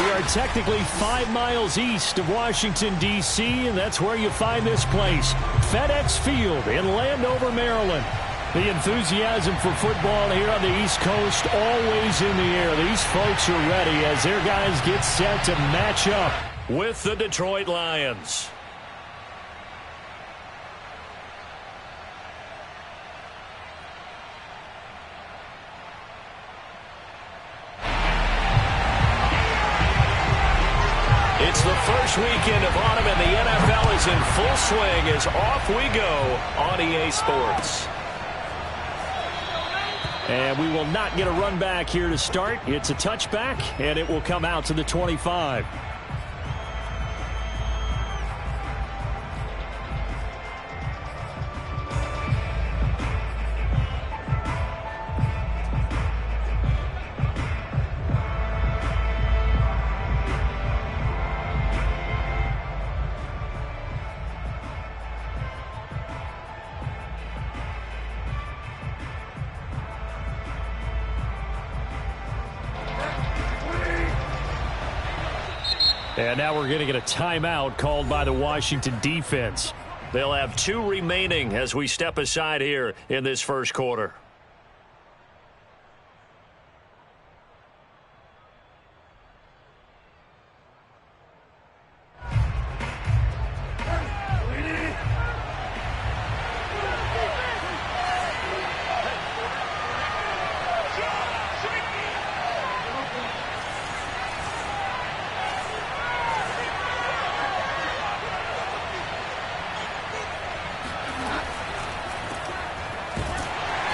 We are technically 5 miles east of Washington, D.C., and that's where you find this place, FedEx Field in Landover, Maryland. The enthusiasm for football here on the East Coast always in the air. These folks are ready as their guys get set to match up with the Detroit Lions. It's the first weekend of autumn, and the NFL is in full swing as off we go on EA Sports. And we will not get a run back here to start. It's a touchback, and it will come out to the 25. And now we're going to get a timeout called by the Washington defense. They'll have 2 remaining as we step aside here in this first quarter.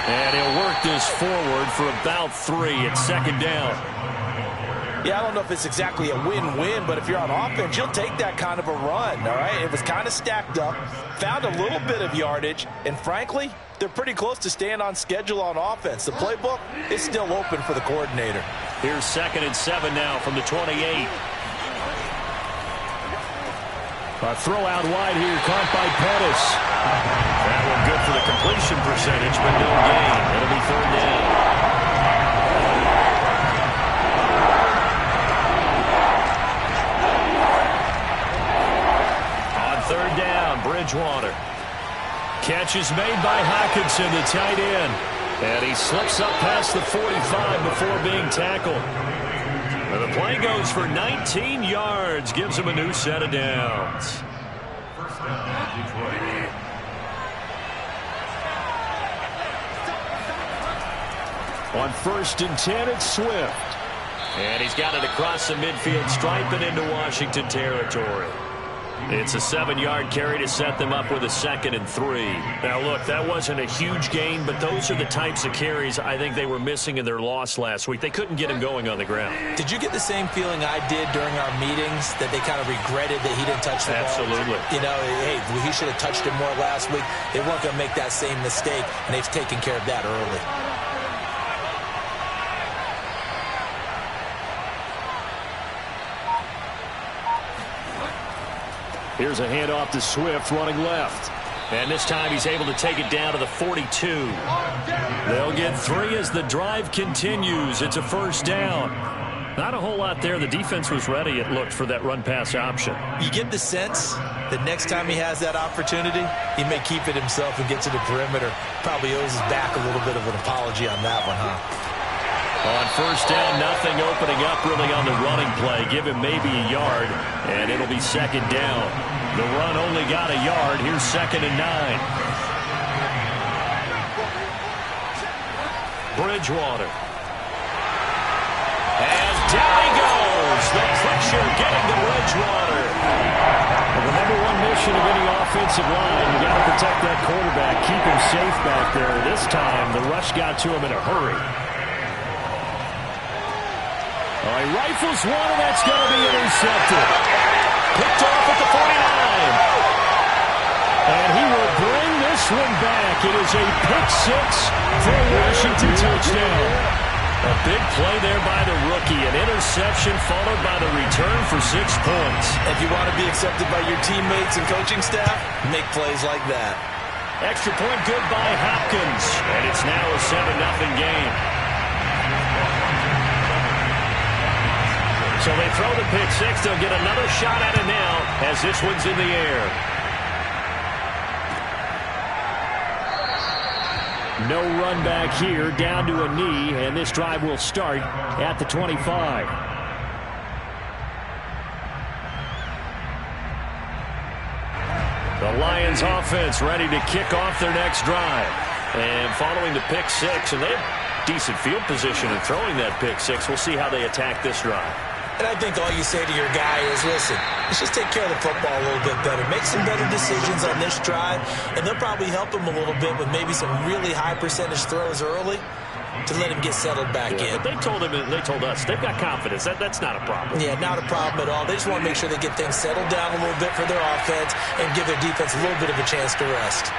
And he'll work this forward for about 3 at second down. Yeah, I don't know if it's exactly a win-win, but if you're on offense, you'll take that kind of a run, all right? It was kind of stacked up, found a little bit of yardage, and frankly, they're pretty close to staying on schedule on offense. The playbook is still open for the coordinator. Here's 2nd and 7 now from the 28. A throw out wide here, caught by Pettis. That one good for the completion percentage, but no gain. It'll be 3rd down. On 3rd down, Bridgewater. Catch is made by Hockenson, the tight end. And he slips up past the 45 before being tackled. The play goes for 19 yards, gives him a new set of downs. First down, Detroit. On 1st and 10, it's Swift. And he's got it across the midfield stripe and into Washington territory. It's a 7-yard carry to set them up with a 2nd and 3. Now, look, that wasn't a huge gain, but those are the types of carries I think they were missing in their loss last week. They couldn't get him going on the ground. Did you get the same feeling I did during our meetings, that they kind of regretted that he didn't touch the ball? Absolutely. You know, hey, he should have touched it more last week. They weren't going to make that same mistake, and they've taken care of that early. Here's a handoff to Swift running left. And this time he's able to take it down to the 42. They'll get 3 as the drive continues. It's a 1st down. Not a whole lot there. The defense was ready, it looked, for that run-pass option. You get the sense that next time he has that opportunity, he may keep it himself and get to the perimeter. Probably owes his back a little bit of an apology on that one, huh? On 1st down, nothing opening up really on the running play. Give him maybe a yard, and it'll be 2nd down. The run only got a yard. Here's 2nd and 9. Bridgewater. And down he goes. The pressure getting to Bridgewater. Well, the number one mission of any offensive line, you got to protect that quarterback, keep him safe back there. This time, the rush got to him in a hurry. All right, rifles one, and that's going to be intercepted. Picked off at the 49. And he will bring this one back. It is a pick 6 for a Washington touchdown. A big play there by the rookie. An interception followed by the return for 6 points. If you want to be accepted by your teammates and coaching staff, make plays like that. Extra point good by Hopkins. And it's now a 7-0 game. So they throw the pick six. They'll get another shot at it now as this one's in the air. No run back here, down to a knee, and this drive will start at the 25. The Lions offense ready to kick off their next drive. And following the pick six, and they have decent field position in throwing that pick six. We'll see how they attack this drive. And I think all you say to your guy is, listen, let's just take care of the football a little bit better. Make some better decisions on this drive, and they'll probably help him a little bit with maybe some really high percentage throws early to let him get settled back in. But they told us they've got confidence. That's not a problem. Yeah, not a problem at all. They just want to make sure they get things settled down a little bit for their offense and give their defense a little bit of a chance to rest.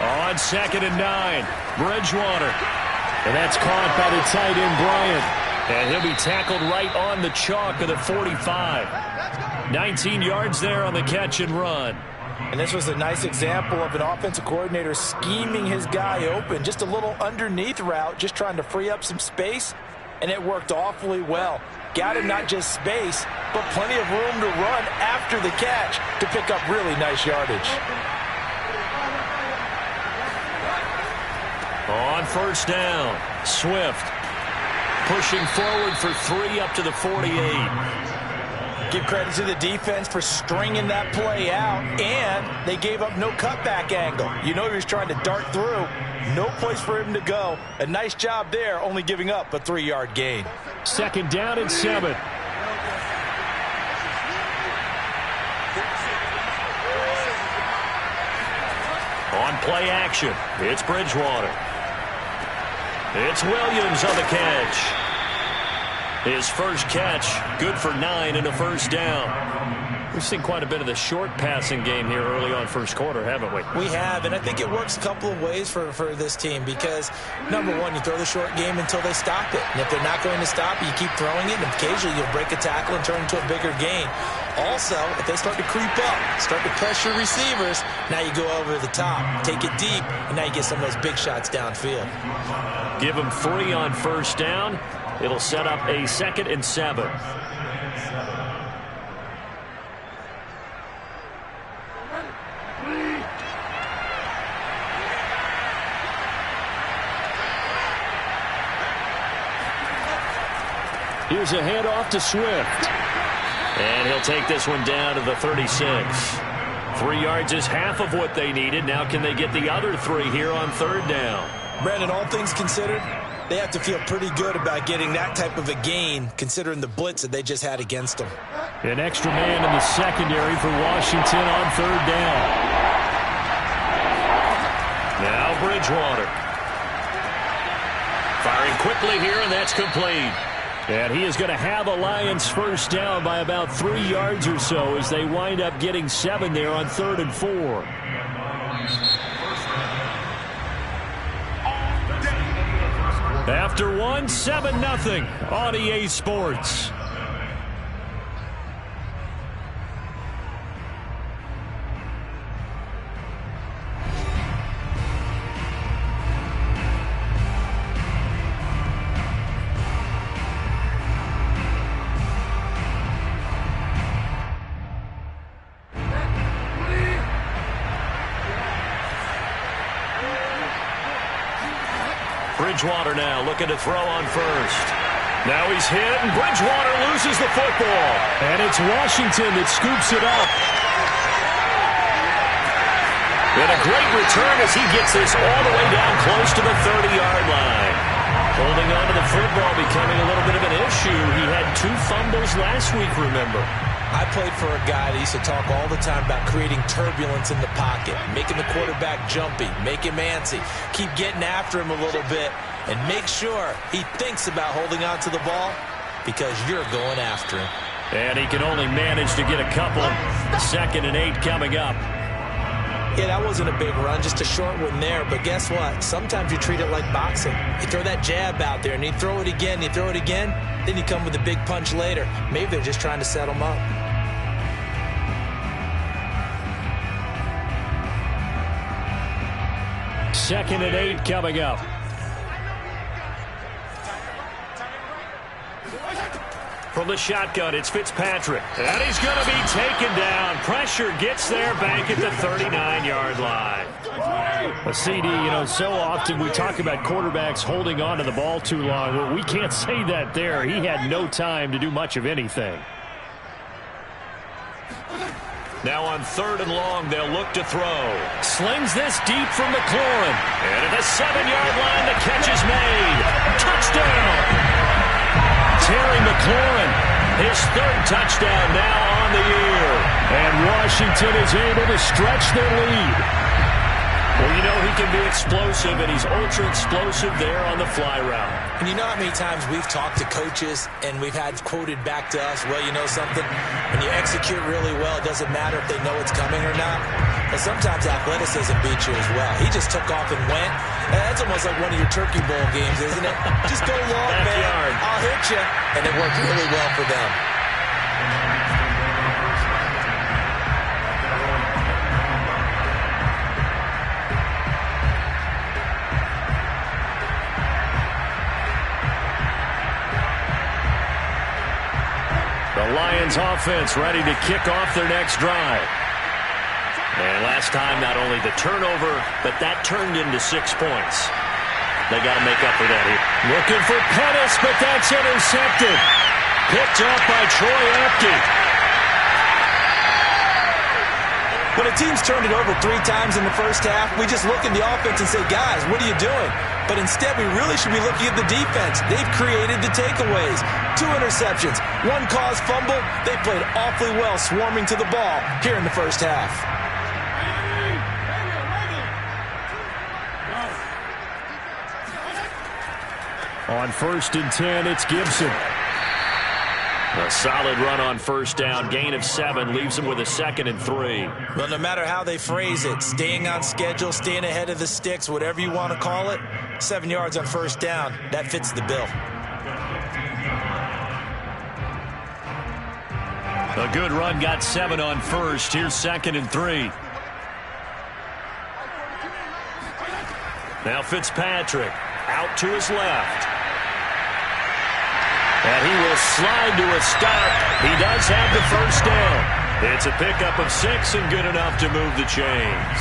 On 2nd and 9, Bridgewater. And that's caught by the tight end, Bryant. And he'll be tackled right on the chalk of the 45. 19 yards there on the catch and run. And this was a nice example of an offensive coordinator scheming his guy open. Just a little underneath route, just trying to free up some space. And it worked awfully well. Got him not just space, but plenty of room to run after the catch to pick up really nice yardage. On 1st down, Swift pushing forward for 3 up to the 48. Give credit to the defense for stringing that play out, and they gave up no cutback angle. You know he was trying to dart through. No place for him to go. A nice job there, only giving up a 3-yard gain. 2nd down and 7. On play action, it's Bridgewater. It's Williams on the catch. His first catch, good for 9 and a 1st down. We've seen quite a bit of the short passing game here early on 1st quarter, haven't we? We have, and I think it works a couple of ways for this team because, number one, you throw the short game until they stop it. And if they're not going to stop it, you keep throwing it, and occasionally you'll break a tackle and turn into a bigger gain. Also, if they start to creep up, start to pressure receivers, now you go over the top, take it deep, and now you get some of those big shots downfield. Give them 3 on 1st down. It'll set up a 2nd and 7. Here's a handoff to Swift. And he'll take this one down to the 36. 3 yards is half of what they needed. Now can they get the other 3 here on 3rd down? Brandon, all things considered, they have to feel pretty good about getting that type of a gain considering the blitz that they just had against them. An extra man in the secondary for Washington on 3rd down. Now Bridgewater. Firing quickly here, and that's complete. And he is going to have a Lions 1st down by about 3 yards or so as they wind up getting 7 there on 3rd and 4. After 1, 7-0 on EA Sports. Bridgewater now looking to throw on 1st. Now he's hit, and Bridgewater loses the football. And it's Washington that scoops it up. And a great return as he gets this all the way down close to the 30-yard line. Holding on to the football becoming a little bit of an issue. He had 2 fumbles last week, remember. I played for a guy that used to talk all the time about creating turbulence in the pocket, making the quarterback jumpy, make him antsy, keep getting after him a little bit, and make sure he thinks about holding on to the ball because you're going after him. And he can only manage to get a couple. 2nd and 8 coming up. Yeah, that wasn't a big run, just a short one there. But guess what? Sometimes you treat it like boxing. You throw that jab out there, and you throw it again, you throw it again, then you come with a big punch later. Maybe they're just trying to set him up. Second and 8 coming up. From the shotgun, it's Fitzpatrick. And he's going to be taken down. Pressure gets there back at the 39-yard line. A CD, so often we talk about quarterbacks holding on to the ball too long. Well, we can't say that there. He had no time to do much of anything. Now on 3rd and long, they'll look to throw. Slings this deep from McLaurin. And at the 7-yard line, the catch is made. Touchdown! Terry McLaurin, his 3rd touchdown now on the year. And Washington is able to stretch their lead. Well, he can be explosive, and he's ultra-explosive there on the fly route. And you know how many times we've talked to coaches and we've had quoted back to us, well, you know something? When you execute really well, it doesn't matter if they know it's coming or not. But sometimes athleticism beats you as well. He just took off and went. That's almost like one of your Turkey Bowl games, isn't it? Just go long, man. I'll hit you. And it worked really well for them. The Lions offense ready to kick off their next drive. And last time, not only the turnover, but that turned into 6 points. They got to make up for that here. Looking for Pettis, but that's intercepted. Picked up by Troy Apke. When a team's turned it over 3 times in the first half, we just look at the offense and say, guys, what are you doing? But instead, we really should be looking at the defense. They've created the takeaways. 2 interceptions, 1 caused fumble. They played awfully well swarming to the ball here in the first half. On 1st and 10, it's Gibson. A solid run on 1st down. Gain of 7 leaves them with a 2nd and 3. Well, no matter how they phrase it, staying on schedule, staying ahead of the sticks, whatever you want to call it, 7 yards on 1st down, that fits the bill. A good run got 7 on 1st. Here's 2nd and 3. Now Fitzpatrick out to his left. And he will slide to a stop. He does have the 1st down. It's a pickup of 6 and good enough to move the chains.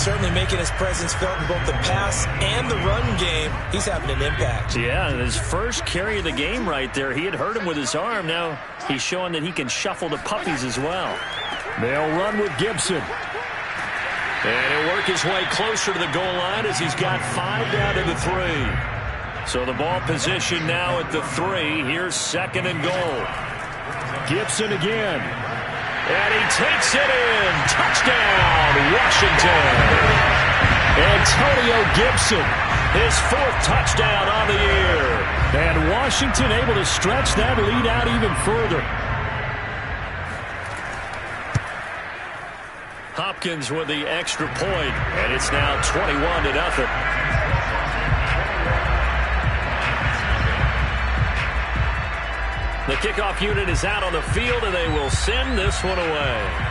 Certainly making his presence felt in both the pass and the run game. He's having an impact. Yeah, his first carry of the game right there. He had hurt him with his arm. Now he's showing that he can shuffle the puppies as well. They'll run with Gibson. And he'll work his way closer to the goal line as he's got 5 down to the 3. So the ball position now at the 3. Here's 2nd and goal. Gibson again. And he takes it in. Touchdown, Washington. Antonio Gibson. His 4th touchdown on the year. And Washington able to stretch that lead out even further. Hopkins with the extra point. And it's now 21-0. The kickoff unit is out on the field, and they will send this one away.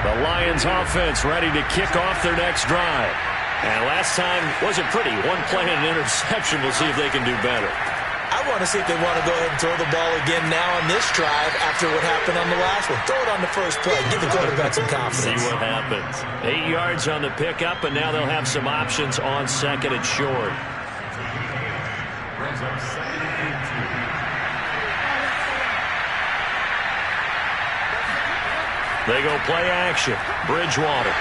The Lions offense ready to kick off their next drive. And last time wasn't pretty. 1 play and an interception. We'll see if they can do better. I want to see if they want to go ahead and throw the ball again now on this drive after what happened on the last one. Throw it on the first play. Give the quarterback some confidence. See what happens. 8 yards on the pickup, and now they'll have some options on 2nd and short. Brings up 2nd and 18. They go play action. Bridgewater.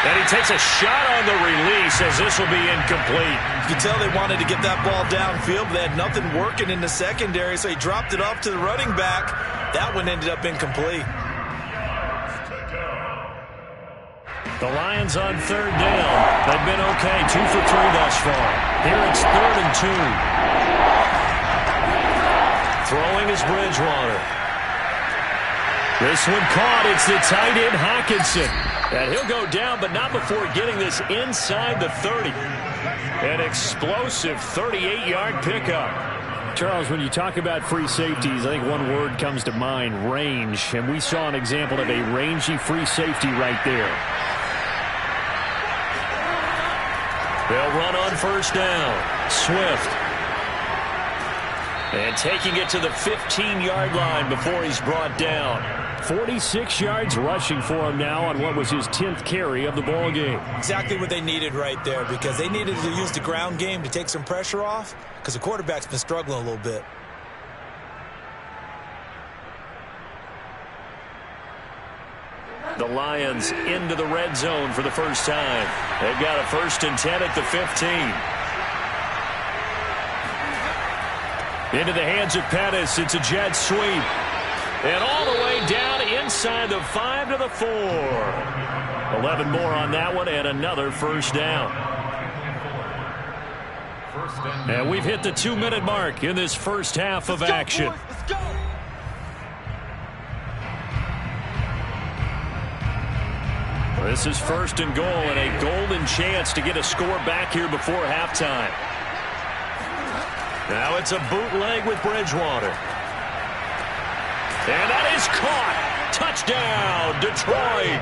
And he takes a shot on the release as this will be incomplete. You can tell they wanted to get that ball downfield, but they had nothing working in the secondary, so he dropped it off to the running back. That one ended up incomplete. The Lions on 3rd down. They've been okay. 2 for 3 thus far. Here it's 3rd and 2. Throwing is Bridgewater. This one caught. It's the tight end, Hockenson. And he'll go down, but not before getting this inside the 30. An explosive 38-yard pickup. Charles, when you talk about free safeties, I think one word comes to mind, range. And we saw an example of a rangy free safety right there. They'll run on first down. Swift. And taking it to the 15-yard line before he's brought down. 46 yards rushing for him now on what was his 10th carry of the ball game. Exactly what they needed right there, because they needed to use the ground game to take some pressure off, because the quarterback's been struggling a little bit. The Lions into the red zone for the first time. They've got a 1st and 10 at the 15. Into the hands of Pettis. It's a jet sweep. And all the way down inside the 5 to the 4. 11 more on that one and another first down. And we've hit the 2-minute mark in this first half of action. Let's go. This is 1st and goal and a golden chance to get a score back here before halftime. Now it's a bootleg with Bridgewater. And that is caught. Touchdown, Detroit.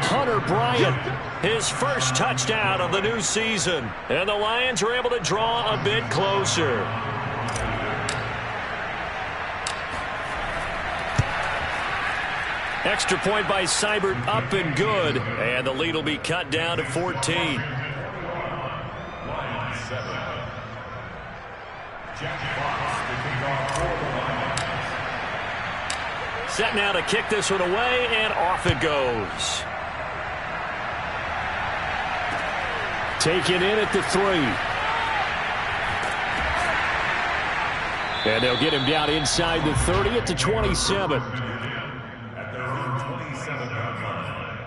Hunter Bryant, his first touchdown of the new season. And the Lions are able to draw a bit closer. Extra point by Seibert, up and good. And the lead will be cut down to 14. Set now to kick this one away, and off it goes. Taken in at the 3. And they'll get him down inside the 30 at the 27. At their own 27-yard line.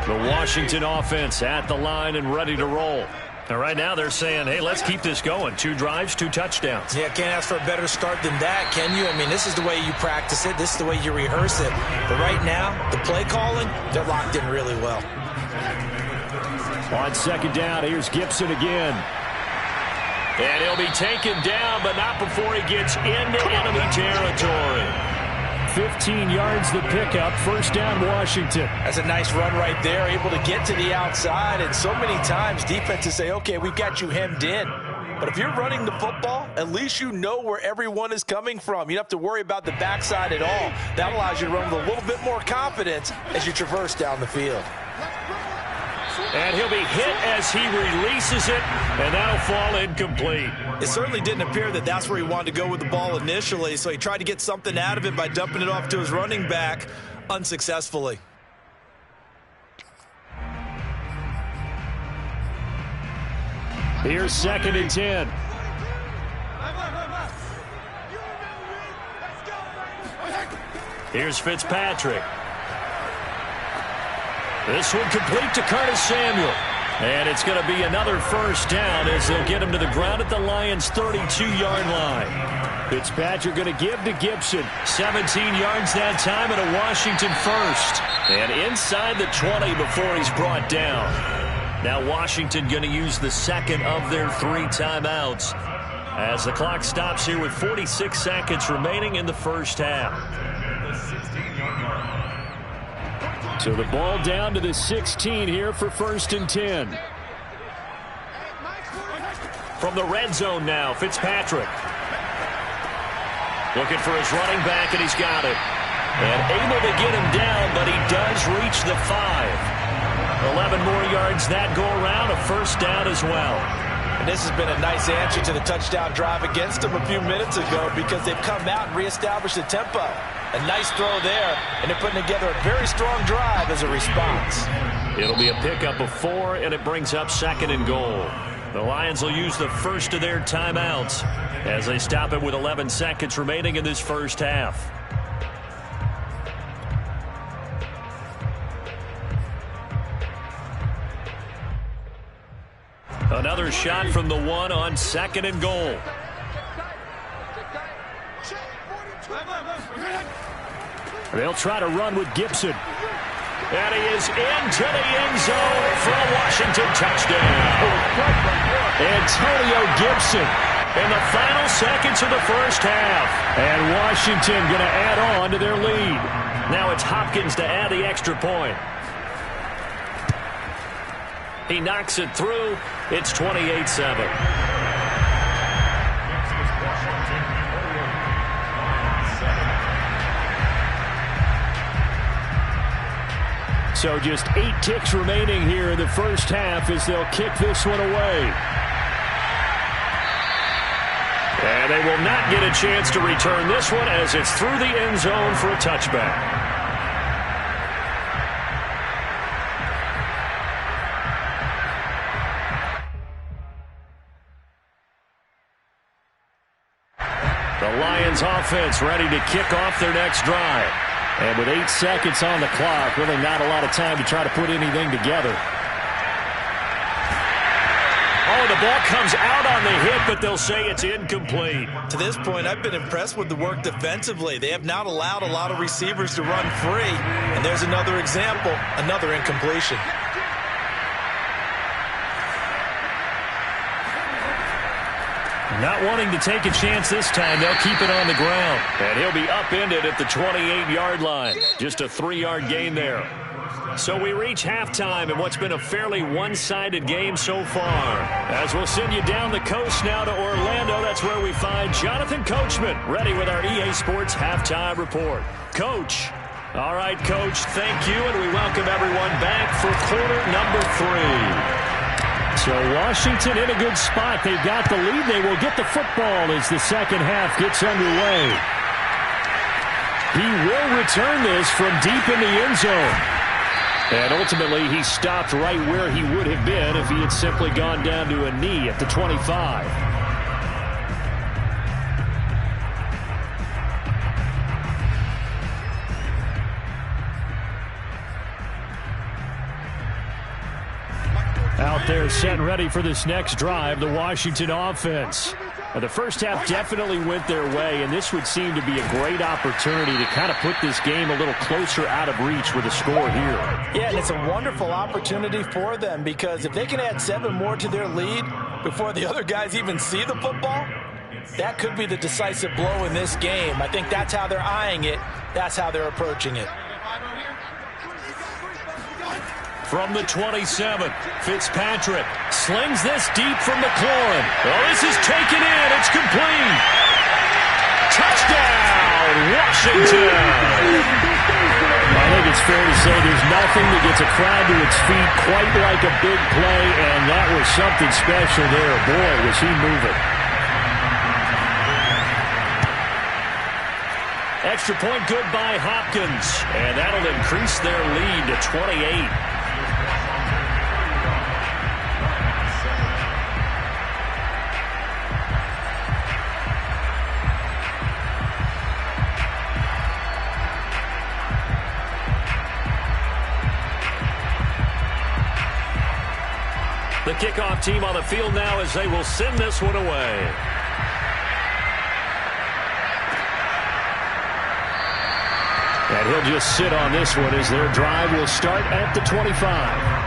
The Washington offense at the line and ready to roll. And right now they're saying, hey, let's keep this going. 2 drives, 2 touchdowns. Yeah, can't ask for a better start than that, can you? I mean, this is the way you practice it. This is the way you rehearse it. But right now, the play calling, they're locked in really well. On 2nd down, here's Gibson again. And he'll be taken down, but not before he gets into enemy territory. 15 yards the pickup. 1st down, Washington. That's a nice run right there, able to get to the outside. And so many times defenses say, okay, we've got you hemmed in. But if you're running the football, at least you know where everyone is coming from. You don't have to worry about the backside at all. That allows you to run with a little bit more confidence as you traverse down the field. And he'll be hit as he releases it, and that'll fall incomplete. It certainly didn't appear that that's where he wanted to go with the ball initially, so he tried to get something out of it by dumping it off to his running back unsuccessfully. Here's 2nd and 10. Here's Fitzpatrick. This one complete to Curtis Samuel. And it's going to be another 1st down as they'll get him to the ground at the Lions' 32-yard line. Fitzpatrick going to give to Gibson. 17 yards that time and a Washington 1st. And inside the 20 before he's brought down. Now Washington going to use the 2nd of their 3 timeouts as the clock stops here with 46 seconds remaining in the first half. So the ball down to the 16 here for 1st and 10. From the red zone now, Fitzpatrick. Looking for his running back, and he's got it. And able to get him down, but he does reach the 5. 11 more yards that go around, a 1st down as well. And this has been a nice answer to the touchdown drive against them a few minutes ago because they've come out and reestablished the tempo. A nice throw there, and they're putting together a very strong drive as a response. It'll be a pickup of 4, and it brings up 2nd and goal. The Lions will use the 1st of their timeouts as they stop it with 11 seconds remaining in this first half. Another shot from the 1 on 2nd and goal. They'll try to run with Gibson. And he is into the end zone for a Washington touchdown. Antonio Gibson in the final seconds of the first half. And Washington going to add on to their lead. Now it's Hopkins to add the extra point. He knocks it through. It's 28-7. So just 8 ticks remaining here in the first half as they'll kick this one away. And they will not get a chance to return this one as it's through the end zone for a touchback. The Lions offense ready to kick off their next drive. And with 8 seconds on the clock, really not a lot of time to try to put anything together. Oh, the ball comes out on the hit, but they'll say it's incomplete. To this point, I've been impressed with the work defensively. They have not allowed a lot of receivers to run free. And there's another example, another incompletion. Not wanting to take a chance this time, they'll keep it on the ground. And he'll be upended at the 28-yard line. Just a 3-yard gain there. So we reach halftime in what's been a fairly one-sided game so far. As we'll send you down the coast now to Orlando, that's where we find Jonathan Coachman ready with our EA Sports Halftime Report. Coach. All right, Coach, thank you, and we welcome everyone back for quarter number 3. So Washington in a good spot. They've got the lead. They will get the football as the second half gets underway. He will return this from deep in the end zone. And ultimately, he stopped right where he would have been if he had simply gone down to a knee at the 25. Out there set and ready for this next drive, the Washington offense. Now, the first half definitely went their way, and this would seem to be a great opportunity to kind of put this game a little closer out of reach with a score here. Yeah, and it's a wonderful opportunity for them because if they can add 7 more to their lead before the other guys even see the football, that could be the decisive blow in this game. I think that's how they're eyeing it. That's how they're approaching it. From the 27, Fitzpatrick slings this deep from McLaurin. Oh, this is taken in. It's complete. Touchdown, Washington. I think it's fair to say there's nothing that gets a crowd to its feet quite like a big play, and that was something special there. Boy, was he moving. Extra point good by Hopkins, and that'll increase their lead to 28. The kickoff team on the field now as they will send this one away. And he'll just sit on this one as their drive will start at the 25.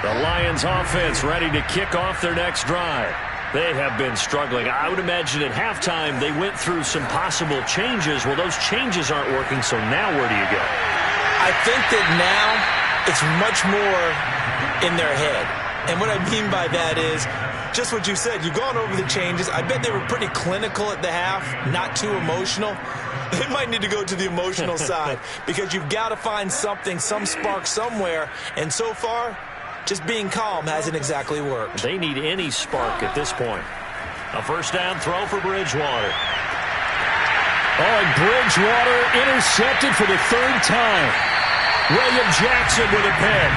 The Lions offense ready to kick off their next drive. They have been struggling. I would imagine at halftime they went through some possible changes. Well, those changes aren't working, so now where do you go? I think that now it's much more in their head. And what I mean by that is just what you said. You've gone over the changes. I bet they were pretty clinical at the half, not too emotional. They might need to go to the emotional side because you've got to find something, some spark somewhere. And so far, just being calm hasn't exactly worked. They need any spark at this point. A first down throw for Bridgewater. Oh, and Bridgewater intercepted for the 3rd time. William Jackson with a pick.